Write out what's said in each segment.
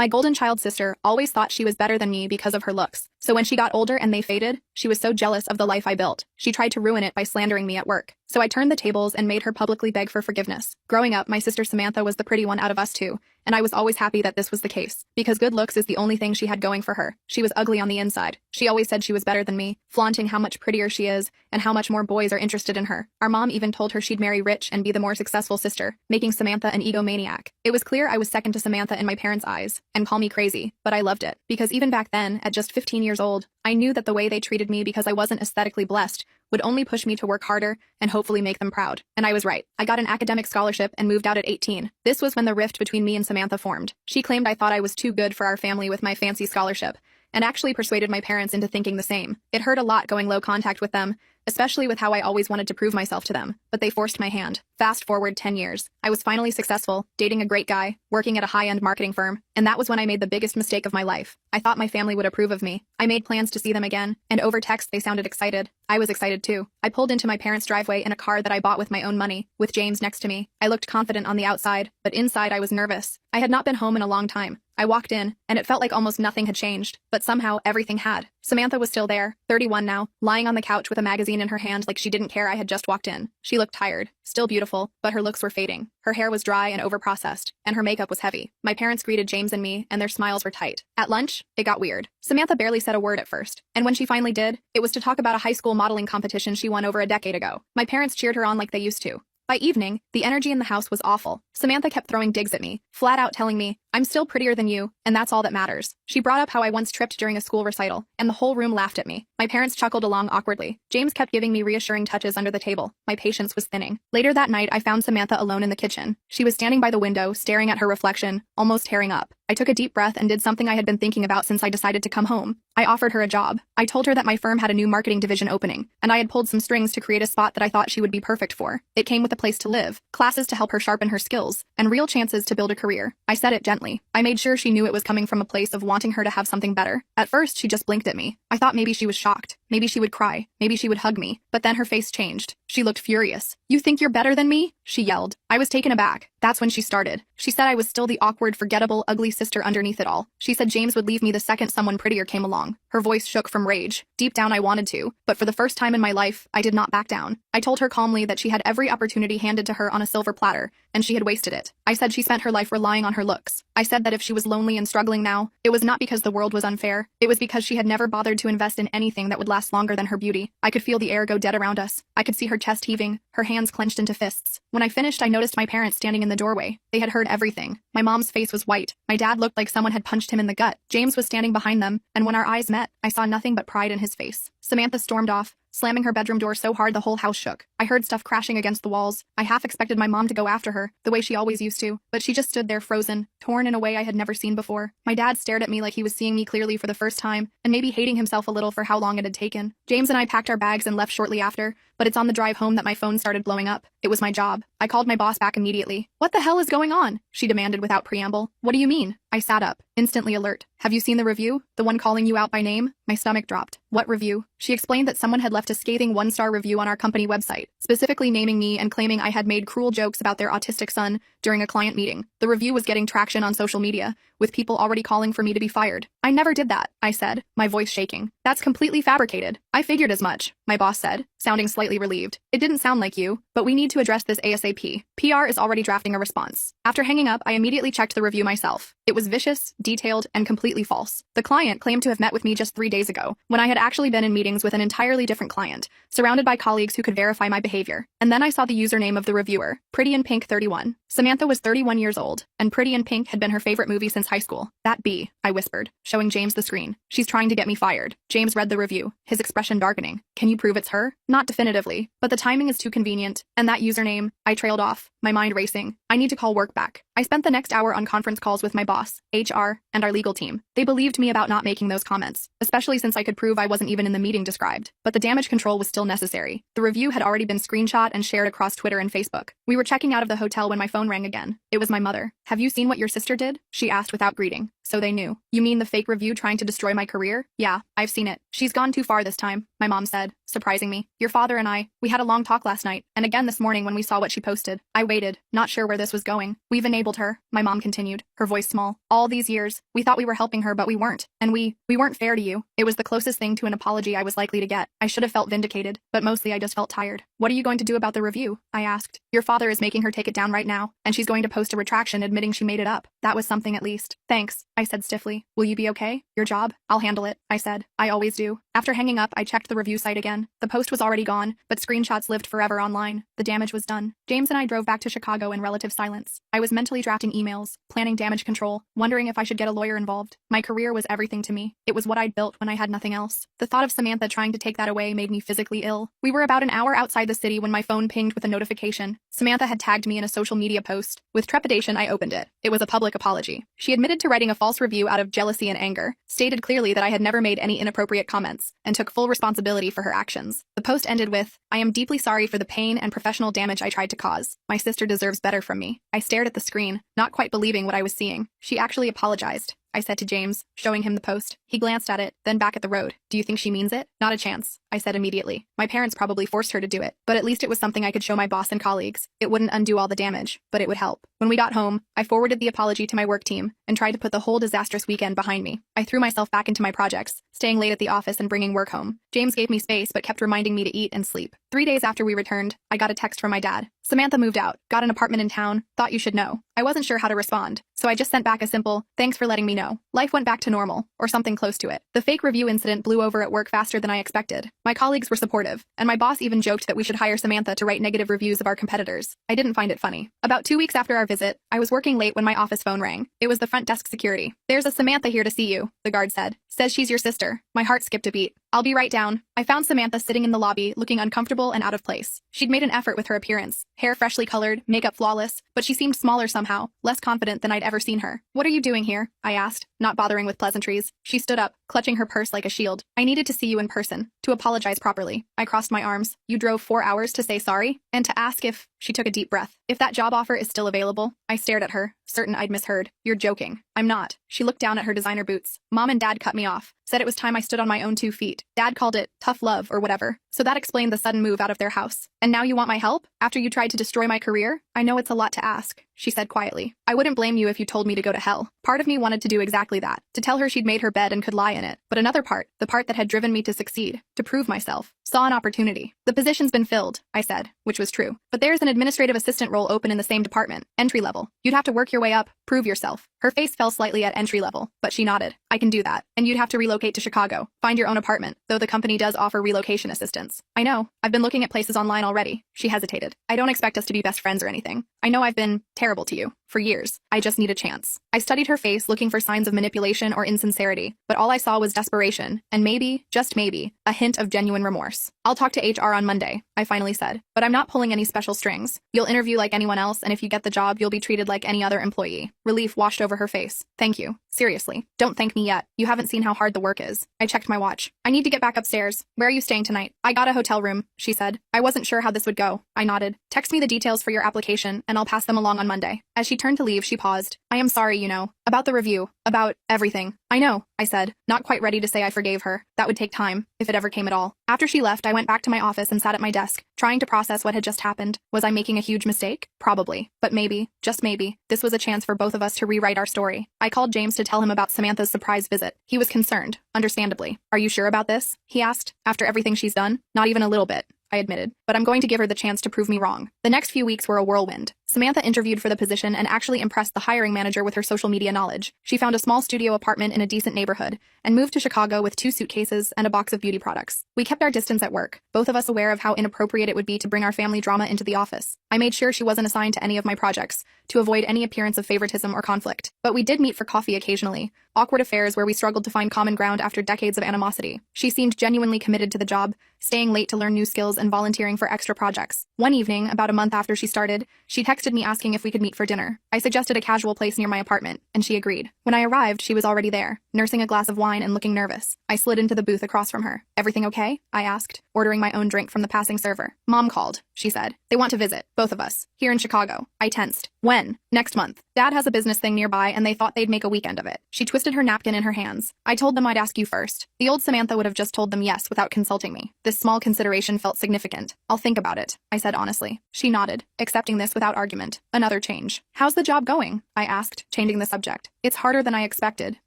My golden child sister always thought she was better than me because of her looks. So when she got older and they faded, she was so jealous of the life I built. She tried to ruin it by slandering me at work. So I turned the tables and made her publicly beg for forgiveness. Growing up, my sister Samantha was the pretty one out of us two, and I was always happy that this was the case, because good looks is the only thing she had going for her. She was ugly on the inside. She always said she was better than me, flaunting how much prettier she is and how much more boys are interested in her. Our mom even told her she'd marry rich and be the more successful sister, making Samantha an egomaniac. It was clear I was second to Samantha in my parents' eyes, and call me crazy, but I loved it, because even back then, at just 15 years old, I knew that the way they treated me because I wasn't aesthetically blessed would only push me to work harder and hopefully make them proud. And I was right. I got an academic scholarship and moved out at 18. This was when the rift between me and Samantha formed. She claimed I thought I was too good for our family with my fancy scholarship, and actually persuaded my parents into thinking the same. It hurt a lot going low contact with them, especially with how I always wanted to prove myself to them, but they forced my hand. Fast forward 10 years. I was finally successful, dating a great guy, working at a high-end marketing firm, and that was when I made the biggest mistake of my life. I thought my family would approve of me. I made plans to see them again, and over text they sounded excited. I was excited too. I pulled into my parents' driveway in a car that I bought with my own money, with James next to me. I looked confident on the outside, but inside I was nervous. I had not been home in a long time. I walked in, and it felt like almost nothing had changed, but somehow everything had. Samantha was still there, 31 now, lying on the couch with a magazine in her hand like she didn't care I had just walked in. She looked tired, still beautiful, but her looks were fading. Her hair was dry and overprocessed, and her makeup was heavy. My parents greeted James and me, and their smiles were tight. At lunch, it got weird. Samantha barely said a word at first, and when she finally did, it was to talk about a high school modeling competition she won over a decade ago. My parents cheered her on like they used to. By evening, the energy in the house was awful. Samantha kept throwing digs at me, flat out telling me, "I'm still prettier than you, and that's all that matters." She brought up how I once tripped during a school recital, and the whole room laughed at me. My parents chuckled along awkwardly. James kept giving me reassuring touches under the table. My patience was thinning. Later that night, I found Samantha alone in the kitchen. She was standing by the window, staring at her reflection, almost tearing up. I took a deep breath and did something I had been thinking about since I decided to come home. I offered her a job. I told her that my firm had a new marketing division opening, and I had pulled some strings to create a spot that I thought she would be perfect for. It came with a place to live, classes to help her sharpen her skills, and real chances to build a career. I said it gently. I made sure she knew it was coming from a place of wanting her to have something better. At first, she just blinked at me. I thought maybe she was shocked. Maybe she would cry. Maybe she would hug me. But then her face changed. She looked furious. "You think you're better than me?" she yelled. I was taken aback. That's when she started. She said I was still the awkward, forgettable, ugly sister underneath it all. She said James would leave me the second someone prettier came along. Her voice shook from rage. Deep down I wanted to, but for the first time in my life, I did not back down. I told her calmly that she had every opportunity handed to her on a silver platter, and she had wasted it. I said she spent her life relying on her looks. I said that if she was lonely and struggling now, it was not because the world was unfair. It was because she had never bothered to invest in anything that would last longer than her beauty. I could feel the air go dead around us. I could see her chest heaving, her hands clenched into fists. When I finished, I noticed my parents standing in the doorway. They had heard everything. My mom's face was white. My dad looked like someone had punched him in the gut. James was standing behind them, and when our eyes met, I saw nothing but pride in his face. Samantha stormed off, slamming her bedroom door so hard the whole house shook. I heard stuff crashing against the walls. I half expected my mom to go after her, the way she always used to, but she just stood there frozen, torn in a way I had never seen before. My dad stared at me like he was seeing me clearly for the first time, and maybe hating himself a little for how long it had taken. James and I packed our bags and left shortly after, but it's on the drive home that my phone started blowing up. It was my job. I called my boss back immediately. "What the hell is going on?" she demanded without preamble. "What do you mean?" I sat up, instantly alert. "Have you seen the review? The one calling you out by name?" My stomach dropped. "What review?" She explained that someone had left a scathing one-star review on our company website, specifically naming me and claiming I had made cruel jokes about their autistic son during a client meeting. The review was getting traction on social media, with people already calling for me to be fired. "I never did that," I said, my voice shaking. "That's completely fabricated." "I figured as much," my boss said, sounding slightly relieved. "It didn't sound like you, but we need to address this ASAP. PR is already drafting a response." After hanging up, I immediately checked the review myself. It was vicious, detailed, and completely false. The client claimed to have met with me just 3 days ago, when I had actually been in meetings with an entirely different client, surrounded by colleagues who could verify my behavior. And then I saw the username of the reviewer, Pretty in Pink 31. Samantha was 31 years old, and Pretty in Pink had been her favorite movie since high school. "That bee," I whispered, showing James the screen. "She's trying to get me fired." James read the review, his expression darkening. "Can you prove it's her?" "Not definitively, but the timing is too convenient. And that username," I trailed off, my mind racing. "I need to call work back." I spent the next hour on conference calls with my boss, HR, and our legal team. They believed me about not making those comments, especially since I could prove I wasn't even in the meeting described. But the damage control was still necessary. The review had already been screenshot and shared across Twitter and Facebook. We were checking out of the hotel when my phone rang again. It was my mother. "Have you seen what your sister did?" she asked without greeting. "So they knew." "You mean the fake review trying to destroy my career?" "Yeah, I've seen it. She's gone too far this time," my mom said, surprising me. "Your father and we had a long talk last night, and again this morning when we saw what she posted. I waited, not sure where this was going. We've enabled disabled her, my mom continued, her voice small. All these years, we thought we were helping her, but we weren't. And we weren't fair to you. It was the closest thing to an apology I was likely to get. I should have felt vindicated, but mostly I just felt tired. What are you going to do about the review? I asked. Your father is making her take it down right now, and she's going to post a retraction admitting she made it up. That was something at least. Thanks, I said stiffly. Will you be okay? Your job? I'll handle it, I said. I always do. After hanging up, I checked the review site again. The post was already gone, but screenshots lived forever online. The damage was done. James and I drove back to Chicago in relative silence. I was mentally drafting emails, planning damage control, wondering if I should get a lawyer involved. My career was everything to me. It was what I'd built when I had nothing else. The thought of Samantha trying to take that away made me physically ill. We were about an hour outside the city when my phone pinged with a notification. Samantha had tagged me in a social media post. With trepidation, I opened it. It was a public apology. She admitted to writing a false review out of jealousy and anger, stated clearly that I had never made any inappropriate comments, and took full responsibility for her actions. The post ended with, I am deeply sorry for the pain and professional damage I tried to cause. My sister deserves better from me. I stared at the screen, not quite believing what I was seeing. She actually apologized, I said to James, showing him the post. He glanced at it, then back at the road. Do you think she means it? Not a chance, I said immediately. My parents probably forced her to do it, but at least it was something I could show my boss and colleagues. It wouldn't undo all the damage, but it would help. When we got home, I forwarded the apology to my work team and tried to put the whole disastrous weekend behind me. I threw myself back into my projects, staying late at the office and bringing work home. James gave me space but kept reminding me to eat and sleep. 3 days after we returned, I got a text from my dad. Samantha moved out, got an apartment in town, thought you should know. I wasn't sure how to respond, so I just sent back a simple, thanks for letting me know. Life went back to normal, or something close to it. The fake review incident blew over at work faster than I expected. My colleagues were supportive, and my boss even joked that we should hire Samantha to write negative reviews of our competitors. I didn't find it funny. About 2 weeks after our visit, I was working late when my office phone rang. It was the front desk security. There's a Samantha here to see you, the guard said. Says she's your sister. My heart skipped a beat. I'll be right down. I found Samantha sitting in the lobby, looking uncomfortable and out of place. She'd made an effort with her appearance. Hair freshly colored, makeup flawless, but she seemed smaller somehow, less confident than I'd ever seen her. What are you doing here? I asked, not bothering with pleasantries. She stood up, clutching her purse like a shield. I needed to see you in person, to apologize properly. I crossed my arms. You drove 4 hours to say sorry? And to ask if... She took a deep breath. If that job offer is still available? I stared at her, certain I'd misheard. You're joking. I'm not. She looked down at her designer boots. Mom and Dad cut me off. Said it was time I stood on my own 2 feet. Dad called it tough love or whatever. So that explained the sudden move out of their house. And now you want my help? After you tried to destroy my career? I know it's a lot to ask, she said quietly. I wouldn't blame you if you told me to go to hell. Part of me wanted to do exactly that, to tell her she'd made her bed and could lie in it. But another part, the part that had driven me to succeed, to prove myself, saw an opportunity. The position's been filled, I said, which was true. But there's an administrative assistant role open in the same department, entry level. You'd have to work your way up, prove yourself. Her face fell slightly at entry level, but she nodded. I can do that. And you'd have to relocate to Chicago, find your own apartment, though the company does offer relocation assistance. I know. I've been looking at places online already. She hesitated. I don't expect us to be best friends or anything. I know I've been terrible to you for years. I just need a chance. I studied her face looking for signs of manipulation or insincerity, but all I saw was desperation and maybe, just maybe, a hint of genuine remorse. I'll talk to HR on Monday, I finally said, but I'm not pulling any special strings. You'll interview like anyone else, and if you get the job, you'll be treated like any other employee. Relief washed over her face. Thank you. Seriously, don't thank me yet. You haven't seen how hard the work is. I checked my watch. I need to get back upstairs. Where are you staying tonight? I got a hotel room, she said. I wasn't sure how this would go. I nodded. Text me the details for your application, and I'll pass them along on Monday. As she turned to leave, she paused. I am sorry, you know. About the review. About everything. I know, I said, not quite ready to say I forgave her. That would take time, if it ever came at all. After she left, I went back to my office and sat at my desk, trying to process what had just happened. Was I making a huge mistake? Probably. But maybe, just maybe, this was a chance for both of us to rewrite our story. I called James to tell him about Samantha's surprise visit. He was concerned, understandably. Are you sure about this? He asked. After everything she's done? Not even a little bit, I admitted, but I'm going to give her the chance to prove me wrong. The next few weeks were a whirlwind. Samantha interviewed for the position and actually impressed the hiring manager with her social media knowledge. She found a small studio apartment in a decent neighborhood and moved to Chicago with 2 suitcases and a box of beauty products. We kept our distance at work, both of us aware of how inappropriate it would be to bring our family drama into the office. I made sure she wasn't assigned to any of my projects to avoid any appearance of favoritism or conflict. But we did meet for coffee occasionally, awkward affairs where we struggled to find common ground after decades of animosity. She seemed genuinely committed to the job, staying late to learn new skills and volunteering for extra projects. One evening, about a month after she started, she texted me asking if we could meet for dinner. I suggested a casual place near my apartment, and she agreed. When I arrived, she was already there, nursing a glass of wine and looking nervous. I slid into the booth across from her. Everything okay? I asked, ordering my own drink from the passing server. Mom called, she said. They want to visit, both of us, here in Chicago. I tensed. When? Next month. Dad has a business thing nearby and they thought they'd make a weekend of it. She twisted her napkin in her hands. I told them I'd ask you first. The old Samantha would have just told them yes without consulting me. This small consideration felt significant. I'll think about it, I said honestly. She nodded, accepting this without argument. Another change. How's the job going? I asked, changing the subject. It's harder than I expected,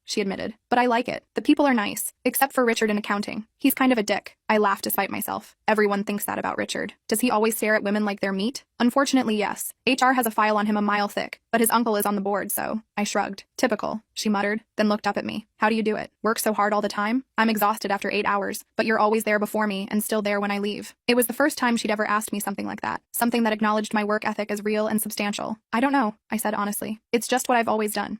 she admitted. But I like it. The people are nice, except for Richard in accounting. He's kind of a dick. I laughed despite myself. Everyone thinks that about Richard. Does he always stare at women like they're meat? Unfortunately, yes. HR has a file on him a mile thick, but his uncle is on the board, so I shrugged. Typical, she muttered, then looked up at me. How do you do it? Work so hard all the time? I'm exhausted after 8 hours, but you're always there before me and still there when I leave. It was the first time she'd ever asked me something like that, something that acknowledged my work ethic as real and substantial. I don't know, I said honestly. It's just what I've always done.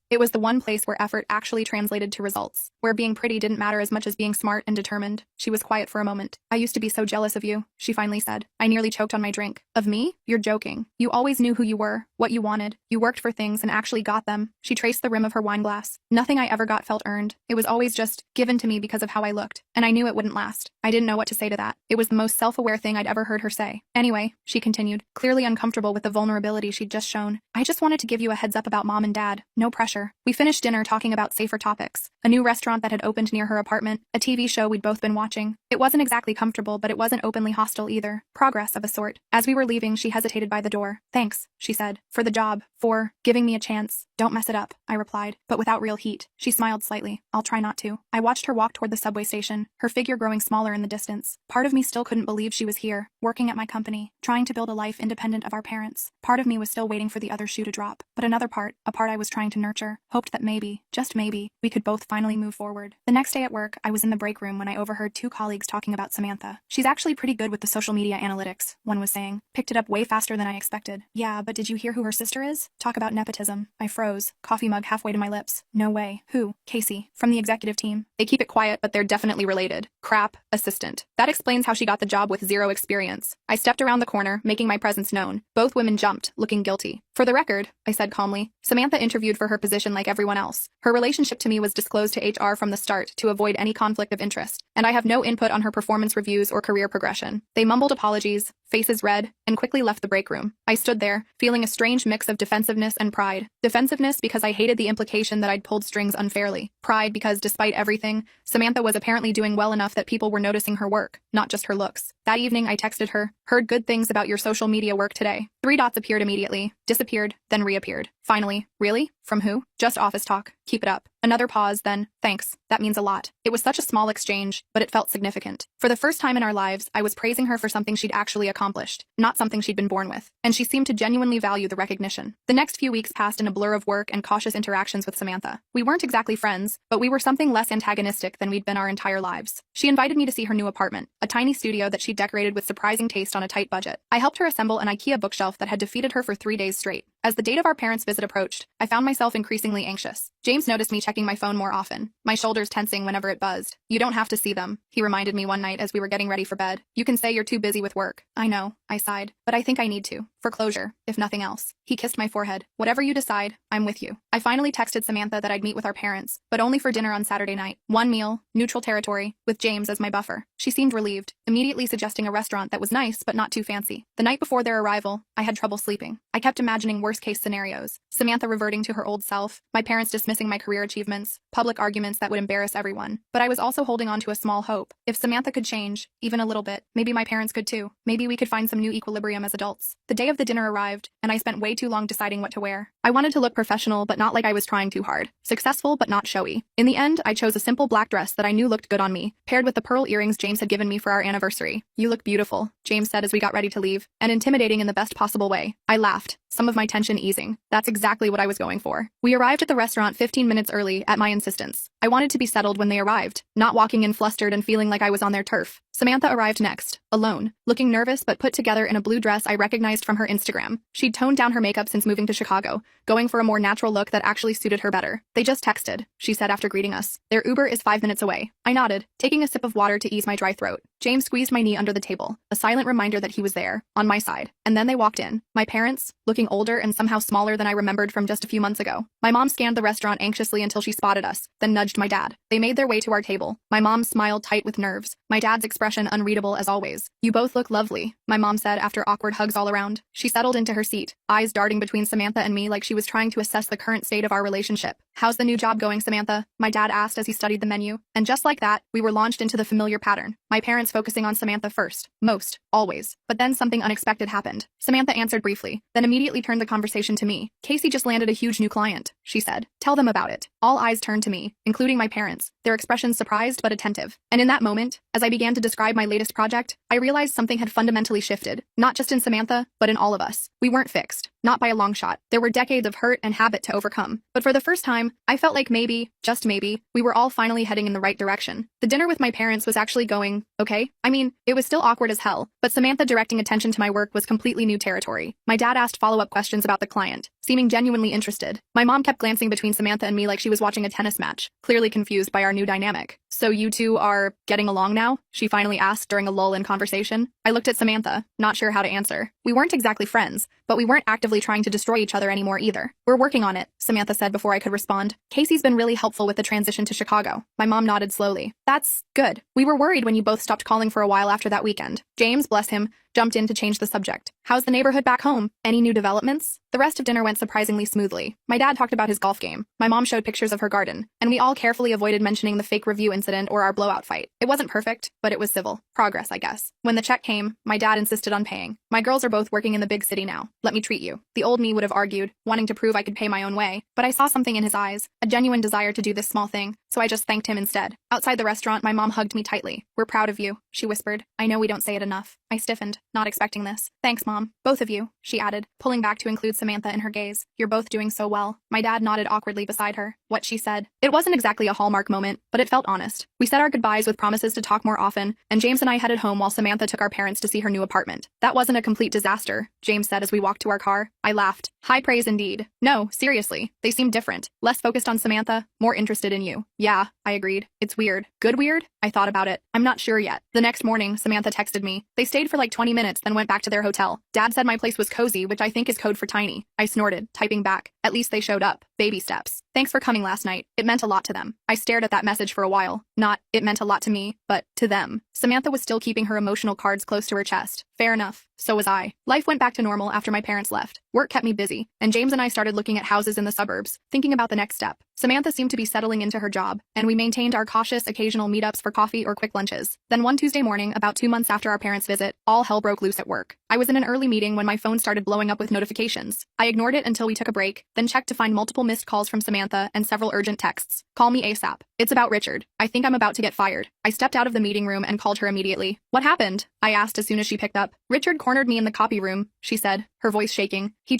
It was the one place where effort actually translated to results, where being pretty didn't matter as much as being smart and determined. She was quiet for a moment. I used to be so jealous of you, she finally said. I nearly choked on my drink. Of me? You're joking. You always knew who you were, what you wanted. You worked for things and actually got them. She traced the rim of her wine glass. Nothing I ever got felt earned. It was always just given to me because of how I looked, and I knew it wouldn't last. I didn't know what to say to that. It was the most self-aware thing I'd ever heard her say. Anyway, she continued, clearly uncomfortable with the vulnerability she'd just shown. I just wanted to give you a heads up about Mom and Dad. No pressure. We finished dinner talking about safer topics. A new restaurant that had opened near her apartment, a TV show we'd both been watching. It wasn't exactly comfortable, but it wasn't openly hostile either. Progress of a sort. As we were leaving, she hesitated by the door. Thanks, she said, for the job, for giving me a chance. Don't mess it up, I replied, but without real heat. She smiled slightly. I'll try not to. I watched her walk toward the subway station, her figure growing smaller in the distance. Part of me still couldn't believe she was here, working at my company, trying to build a life independent of our parents. Part of me was still waiting for the other shoe to drop. But another part, a part I was trying to nurture, hoped that maybe, just maybe, we could both finally move forward. The next day at work, I was in the break room when I overheard two colleagues talking about Samantha. She's actually pretty good with the social media analytics, one was saying. Picked it up way faster than I expected. Yeah, but did you hear who her sister is? Talk about nepotism. I froze, coffee mug halfway to my lips. No way. Who? Casey, from the executive team. They keep it quiet, but they're definitely related. Crap, assistant. That explains how she got the job with zero experience. I stepped around the corner, making my presence known. Both women jumped, looking guilty. For the record, I said calmly, Samantha interviewed for her position like everyone else. Her relationship to me was disclosed to HR from the start to avoid any conflict of interest, and I have no input on her performance reviews or career progression. They mumbled apologies, faces red, and quickly left the break room. I stood there, feeling a strange mix of defensiveness and pride. Defensiveness because I hated the implication that I'd pulled strings unfairly. Pride because, despite everything, Samantha was apparently doing well enough that people were noticing her work, not just her looks. That evening, I texted her, heard good things about your social media work today. 3 dots appeared immediately, disappeared, then reappeared. Finally, really? From who? Just office talk. Keep it up. Another pause, then, thanks. That means a lot. It was such a small exchange, but it felt significant. For the first time in our lives, I was praising her for something she'd actually accomplished, not something she'd been born with, and she seemed to genuinely value the recognition. The next few weeks passed in a blur of work and cautious interactions with Samantha. We weren't exactly friends, but we were something less antagonistic than we'd been our entire lives. She invited me to see her new apartment, a tiny studio that she'd decorated with surprising taste on a tight budget. I helped her assemble an IKEA bookshelf that had defeated her for 3 days straight. As the date of our parents' visit approached, I found myself increasingly anxious. James noticed me checking my phone more often, my shoulders tensing whenever it buzzed. You don't have to see them, he reminded me one night as we were getting ready for bed. You can say you're too busy with work. I know, I sighed, but I think I need to. For closure, if nothing else. He kissed my forehead. Whatever you decide, I'm with you. I finally texted Samantha that I'd meet with our parents, but only for dinner on Saturday night. One meal, neutral territory, with James as my buffer. She seemed relieved, immediately suggesting a restaurant that was nice but not too fancy. The night before their arrival, I had trouble sleeping. I kept imagining worst-case scenarios. Samantha reverting to her old self, my parents dismissing my career achievements, public arguments that would embarrass everyone. But I was also holding on to a small hope. If Samantha could change, even a little bit, maybe my parents could too. Maybe we could find some new equilibrium as adults. The day of the dinner arrived, and I spent way too long deciding what to wear. I wanted to look professional, but not like I was trying too hard. Successful, but not showy. In the end, I chose a simple black dress that I knew looked good on me, paired with the pearl earrings James had given me for our anniversary. You look beautiful, James said as we got ready to leave, and intimidating in the best possible way. I laughed, some of my tension easing. That's exactly what I was going for. We arrived at the restaurant 15 minutes early, at my insistence. I wanted to be settled when they arrived, not walking in flustered and feeling like I was on their turf. Samantha arrived next, alone, looking nervous but put together in a blue dress I recognized from her Instagram. She'd toned down her makeup since moving to Chicago, going for a more natural look that actually suited her better. They just texted, she said after greeting us. Their Uber is 5 minutes away. I nodded, taking a sip of water to ease my dry throat. James squeezed my knee under the table, a silent reminder that he was there, on my side. And then they walked in. My parents, looking older and somehow smaller than I remembered from just a few months ago. My mom scanned the restaurant anxiously until she spotted us, then nudged nudged my dad. They made their way to our table. My mom smiled tight with nerves. My dad's expression unreadable as always. You both look lovely, my mom said after awkward hugs all around. She settled into her seat, eyes darting between Samantha and me like she was trying to assess the current state of our relationship. How's the new job going, Samantha? My dad asked as he studied the menu. And just like that, we were launched into the familiar pattern. My parents focusing on Samantha first. Most. Always. But then something unexpected happened. Samantha answered briefly, then immediately turned the conversation to me. Casey just landed a huge new client, she said. Tell them about it. All eyes turned to me, including my parents, their expressions surprised but attentive. And in that moment, as I began to describe my latest project, I realized something had fundamentally shifted, not just in Samantha, but in all of us. We weren't fixed. Not by a long shot. There were decades of hurt and habit to overcome. But for the first time, I felt like maybe, just maybe, we were all finally heading in the right direction. The dinner with my parents was actually going okay. I mean, it was still awkward as hell, but Samantha directing attention to my work was completely new territory. My dad asked follow-up questions about the client, seeming genuinely interested. My mom kept glancing between Samantha and me like she was watching a tennis match, clearly confused by our new dynamic. So you two are getting along now? She finally asked during a lull in conversation. I looked at Samantha, not sure how to answer. We weren't exactly friends, but we weren't actively trying to destroy each other anymore either. We're working on it, Samantha said before I could respond. Casey's been really helpful with the transition to Chicago. My mom nodded slowly. That's good. We were worried when you both stopped calling for a while after that weekend. James, bless him, jumped in to change the subject. How's the neighborhood back home? Any new developments? The rest of dinner went surprisingly smoothly. My dad talked about his golf game. My mom showed pictures of her garden, and we all carefully avoided mentioning the fake review incident or our blowout fight. It wasn't perfect, but it was civil. Progress, I guess. When the check came, my dad insisted on paying. My girls are both working in the big city now. Let me treat you. The old me would have argued, wanting to prove I could pay my own way, but I saw something in his eyes, a genuine desire to do this small thing, so I just thanked him instead. Outside the restaurant, my mom hugged me tightly. We're proud of you, she whispered. I know we don't say it enough. I stiffened, not expecting this. Thanks, Mom. Both of you, she added, pulling back to include Samantha in her gaze. You're both doing so well. My dad nodded awkwardly beside her. What she said. It wasn't exactly a hallmark moment, but it felt honest. We said our goodbyes with promises to talk more often, and James and I headed home while Samantha took our parents to see her new apartment. That wasn't a complete disaster, James said as we walked to our car. I laughed. High praise indeed. No, seriously. They seemed different. Less focused on Samantha, more interested in you. Yeah, I agreed. It's weird. Good weird? I thought about it. I'm not sure yet. The next morning, Samantha texted me. They stayed for like 20 minutes, then went back to their hotel. Dad said my place was cozy, which I think is code for tiny. I snorted, typing back. At least they showed up. Baby steps. Thanks for coming last night. It meant a lot to them. I stared at that message for a while. Not, it meant a lot to me, but to them. Samantha was still keeping her emotional cards close to her chest. Fair enough. So was I. Life went back to normal after my parents left. Work kept me busy, and James and I started looking at houses in the suburbs, thinking about the next step. Samantha seemed to be settling into her job, and we maintained our cautious occasional meetups for coffee or quick lunches. Then one Tuesday morning, about 2 months after our parents' visit, all hell broke loose at work. I was in an early meeting when my phone started blowing up with notifications. I ignored it until we took a break, then checked to find multiple missed calls from Samantha and several urgent texts. Call me ASAP. It's about Richard. I think I'm about to get fired. I stepped out of the meeting room and called her immediately. What happened? I asked as soon as she picked up. Richard cornered me in the copy room, she said, her voice shaking. He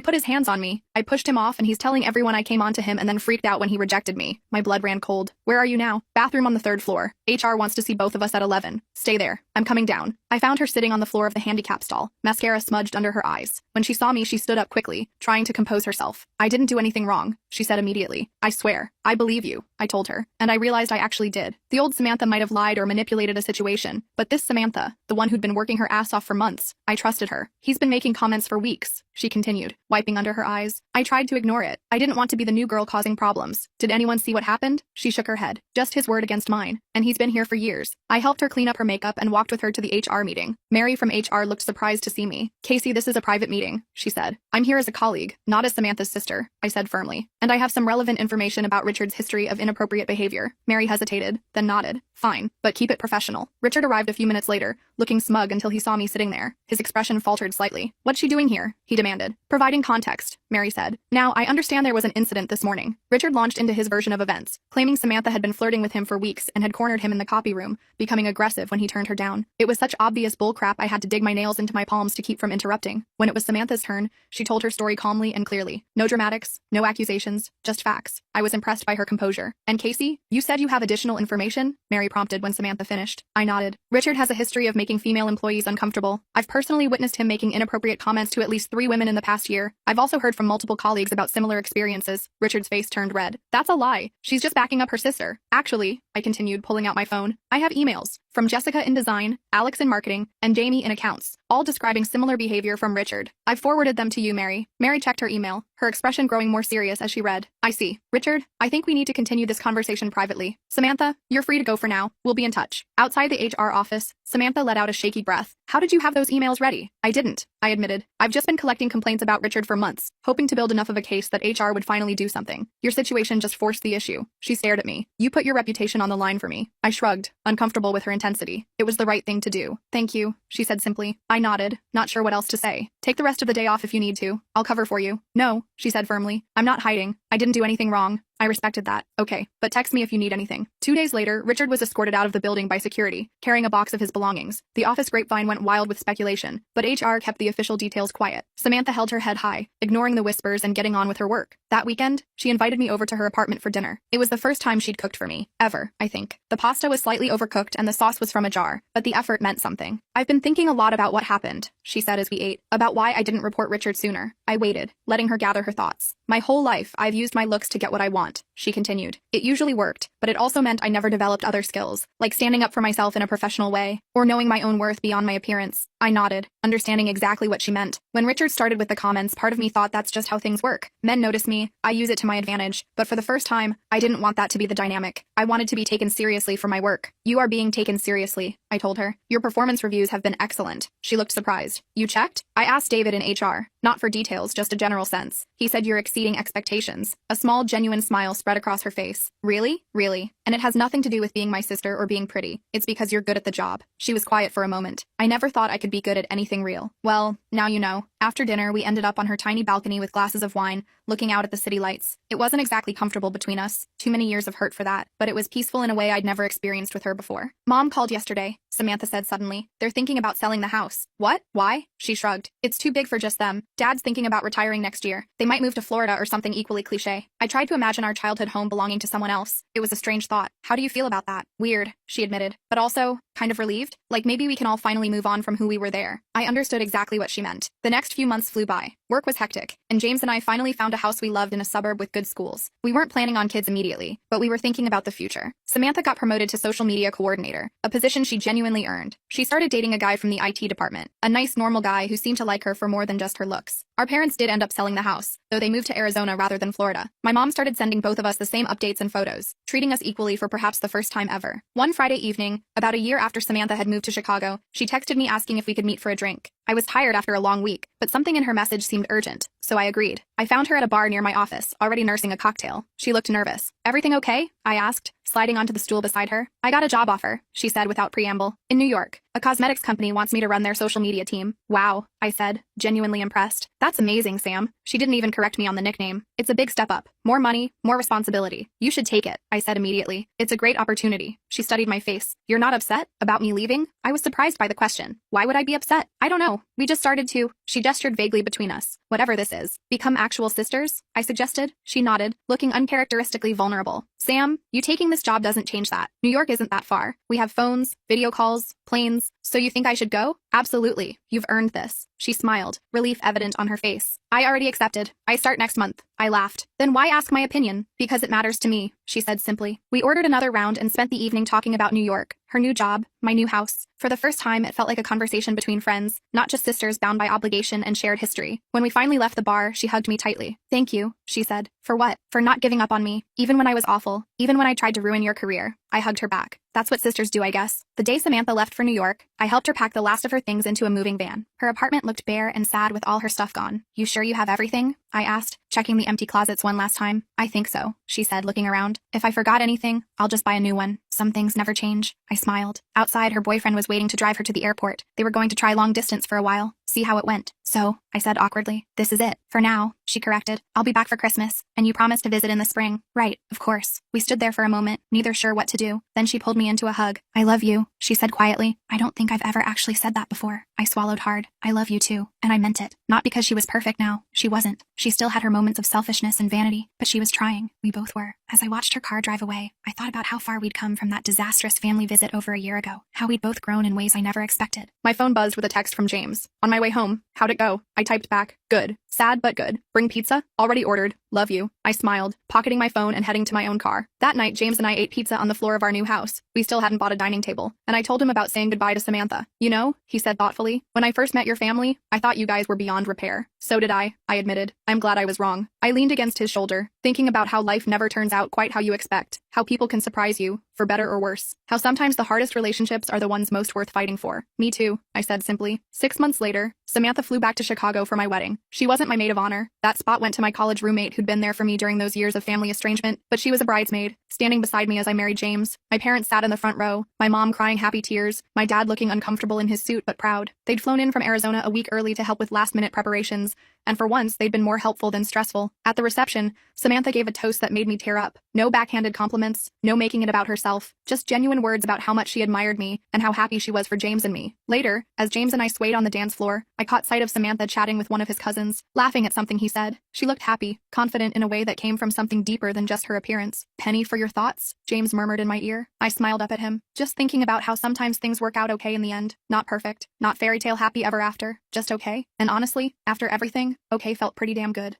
put his hands on me. I pushed him off and he's telling everyone I came on to him and then freaked out when he rejected me. My blood ran cold. Where are you now? Bathroom on the 3rd floor. HR wants to see both of us at 11. Stay there. I'm coming down. I found her sitting on the floor of the handicap stall, mascara smudged under her eyes. When she saw me, she stood up quickly, trying to compose herself. I didn't do anything wrong, she said immediately. I swear. I believe you, I told her, and I realized I actually did. The old Samantha might have lied or manipulated a situation, but this Samantha, the one who'd been working her ass off for months, I trusted her. He's been making comments for weeks, she continued, wiping under her eyes. I tried to ignore it. I didn't want to be the new girl causing problems. Did anyone see what happened? She shook her head. Just his word against mine, and he's been here for years. I helped her clean up her makeup and walked with her to the HR meeting. Mary from HR looked surprised to see me. Casey, this is a private meeting, she said. I'm here as a colleague, not as Samantha's sister, I said firmly. And I have some relevant information about Richard's history of inappropriate behavior. Mary hesitated, then nodded. Fine, but keep it professional. Richard arrived a few minutes later, looking smug until he saw me sitting there. His expression faltered slightly. What's she doing here? He demanded. Providing context, Mary said. Now, I understand there was an incident this morning. Richard launched into his version of events, claiming Samantha had been flirting with him for weeks and had cornered him in the copy room, becoming aggressive when he turned her down. It was such obvious bullcrap I had to dig my nails into my palms to keep from interrupting. When it was Samantha's turn, she told her story calmly and clearly. No dramatics, no accusations, just facts. I was impressed by her composure. And Casey, you said you have additional information? Mary prompted when Samantha finished. I nodded. Richard has a history of making female employees uncomfortable. I've personally witnessed him making inappropriate comments to at least 3 women in the past year. I've also heard from multiple colleagues about similar experiences. Richard's face turned red. That's a lie. She's just backing up her sister. Actually, I continued, pulling out my phone, I have emails from Jessica in design, Alex in marketing, and Jamie in accounts, all describing similar behavior from Richard. I've forwarded them to you, Mary. Mary checked her email, her expression growing more serious as she read. I see. Richard, I think we need to continue this conversation privately. Samantha, you're free to go for now. We'll be in touch. Outside the HR office, Samantha let out a shaky breath. How did you have those emails ready? I didn't, I admitted. I've just been collecting complaints about Richard for months, hoping to build enough of a case that HR would finally do something. Your situation just forced the issue. She stared at me. You put your reputation on the line for me. I shrugged, uncomfortable with her intensity. It was the right thing to do. Thank you, she said simply. I nodded, not sure what else to say. Take the rest of the day off if you need to. I'll cover for you. No, she said firmly. I'm not hiding. I didn't do anything wrong. I respected that. Okay, but text me if you need anything. 2 days later, Richard was escorted out of the building by security, carrying a box of his belongings. The office grapevine went wild with speculation, but HR kept the official details quiet. Samantha held her head high, ignoring the whispers and getting on with her work. That weekend, she invited me over to her apartment for dinner. It was the first time she'd cooked for me, ever, I think. The pasta was slightly overcooked and the sauce was from a jar, but the effort meant something. I've been thinking a lot about what happened, she said as we ate, about why I didn't report Richard sooner. I waited, letting her gather her thoughts. My whole life, I've used my looks to get what I want, she continued. It usually worked, but it also meant I never developed other skills, like standing up for myself in a professional way, or knowing my own worth beyond my appearance. I nodded, understanding exactly what she meant. When Richard started with the comments, part of me thought that's just how things work. Men notice me, I use it to my advantage, but for the first time, I didn't want that to be the dynamic. I wanted to be taken seriously for my work. You are being taken seriously, I told her. Your performance reviews have been excellent. She looked surprised. You checked? I asked David in HR, not for details, just a general sense. He said you're exceeding expectations. A small, genuine smile spread across her face. Really? Really? And it has nothing to do with being my sister or being pretty. It's because you're good at the job. She was quiet for a moment. I never thought I could be good at anything real. Well, now you know. After dinner, we ended up on her tiny balcony with glasses of wine, looking out at the city lights. It wasn't exactly comfortable between us. Too many years of hurt for that, but it was peaceful in a way I'd never experienced with her before. Mom called yesterday, Samantha said suddenly. They're thinking about selling the house. What? Why? She shrugged. It's too big for just them. Dad's thinking about retiring next year. They might move to Florida or something equally cliche. I tried to imagine our childhood home belonging to someone else. It was a strange thought. How do you feel about that? Weird, she admitted, but also kind of relieved. Like maybe we can all finally move on from who we were there. I understood exactly what she meant. The next few months flew by. Work was hectic, and James and I finally found a house we loved in a suburb with good schools. We weren't planning on kids immediately, but we were thinking about the future. Samantha got promoted to social media coordinator, a position she genuinely earned. She started dating a guy from the IT department, a nice normal guy who seemed to like her for more than just her looks. Our parents did end up selling the house, though they moved to Arizona rather than Florida. My mom started sending both of us the same updates and photos, treating us equally for perhaps the first time ever. One Friday evening, about a year after Samantha had moved to Chicago, she texted me asking if we could meet for a drink. I was tired after a long week, but something in her message seemed urgent, so I agreed. I found her at a bar near my office, already nursing a cocktail. She looked nervous. Everything okay? I asked, sliding onto the stool beside her. I got a job offer, she said without preamble, in New York. A cosmetics company wants me to run their social media team. Wow, I said, genuinely impressed. That's amazing, Sam. She didn't even correct me on the nickname. It's a big step up. More money, more responsibility. You should take it, I said immediately. It's a great opportunity. She studied my face. You're not upset about me leaving? I was surprised by the question. Why would I be upset? I don't know. We just started to. She gestured vaguely between us. Whatever this is. Become actual sisters? I suggested. She nodded, looking uncharacteristically vulnerable. Sam, you taking this job doesn't change that. New York isn't that far. We have phones, video calls, planes. So you think I should go? Absolutely. You've earned this. She smiled, relief evident on her face. I already accepted. I start next month. I laughed. Then why ask my opinion? Because it matters to me, she said simply. We ordered another round and spent the evening talking about New York, her new job, my new house. For the first time, it felt like a conversation between friends, not just sisters bound by obligation and shared history. When we finally left the bar, she hugged me tightly. Thank you, she said. For what? For not giving up on me, even when I was awful, even when I tried to ruin your career. I hugged her back. That's what sisters do, I guess. The day Samantha left for New York, I helped her pack the last of her things into a moving van. Her apartment looked bare and sad with all her stuff gone. You sure you have everything? I asked, checking the empty closets one last time. I think so, she said, looking around. If I forgot anything, I'll just buy a new one. Some things never change. I smiled. Outside, her boyfriend was waiting to drive her to the airport. They were going to try long distance for a while. See how it went. So, I said awkwardly, this is it. For now, she corrected. I'll be back for Christmas, and you promised to visit in the spring. Right, of course. We stood there for a moment, neither sure what to do. Then she pulled me into a hug. I love you, she said quietly. I don't think I've ever actually said that before. I swallowed hard. I love you too. And I meant it. Not because she was perfect now. She wasn't. She still had her moments of selfishness and vanity, but she was trying. We both were. As I watched her car drive away, I thought about how far we'd come from that disastrous family visit over a year ago, how we'd both grown in ways I never expected. My phone buzzed with a text from James. On my way home, how'd it go? I typed back, good. Sad but good. Bring pizza? Already ordered. Love you. I smiled, pocketing my phone and heading to my own car. That night, James and I ate pizza on the floor of our new house. We still hadn't bought a dining table, and I told him about saying goodbye to Samantha. You know, he said thoughtfully, when I first met your family, I thought you guys were beyond repair. So did I admitted. I'm glad I was wrong. I leaned against his shoulder, thinking about how life never turns out quite how you expect, how people can surprise you, for better or worse, how sometimes the hardest relationships are the ones most worth fighting for. Me too, I said simply. 6 months later, Samantha flew back to Chicago for my wedding. She wasn't my maid of honor. That spot went to my college roommate who'd been there for me during those years of family estrangement, but she was a bridesmaid, standing beside me as I married James. My parents sat in the front row, my mom crying happy tears, my dad looking uncomfortable in his suit but proud. They'd flown in from Arizona a week early to help with last-minute preparations, and for once, they'd been more helpful than stressful. At the reception, Samantha gave a toast that made me tear up. No backhanded compliments, no making it about herself, just genuine words about how much she admired me and how happy she was for James and me. Later, as James and I swayed on the dance floor, I caught sight of Samantha chatting with one of his cousins, laughing at something he said. She looked happy, confident in a way that came from something deeper than just her appearance. Penny for your thoughts? James murmured in my ear. I smiled up at him, just thinking about how sometimes things work out okay in the end. Not perfect, not fairy tale happy ever after, just okay. And honestly, after everything, okay felt pretty damn good.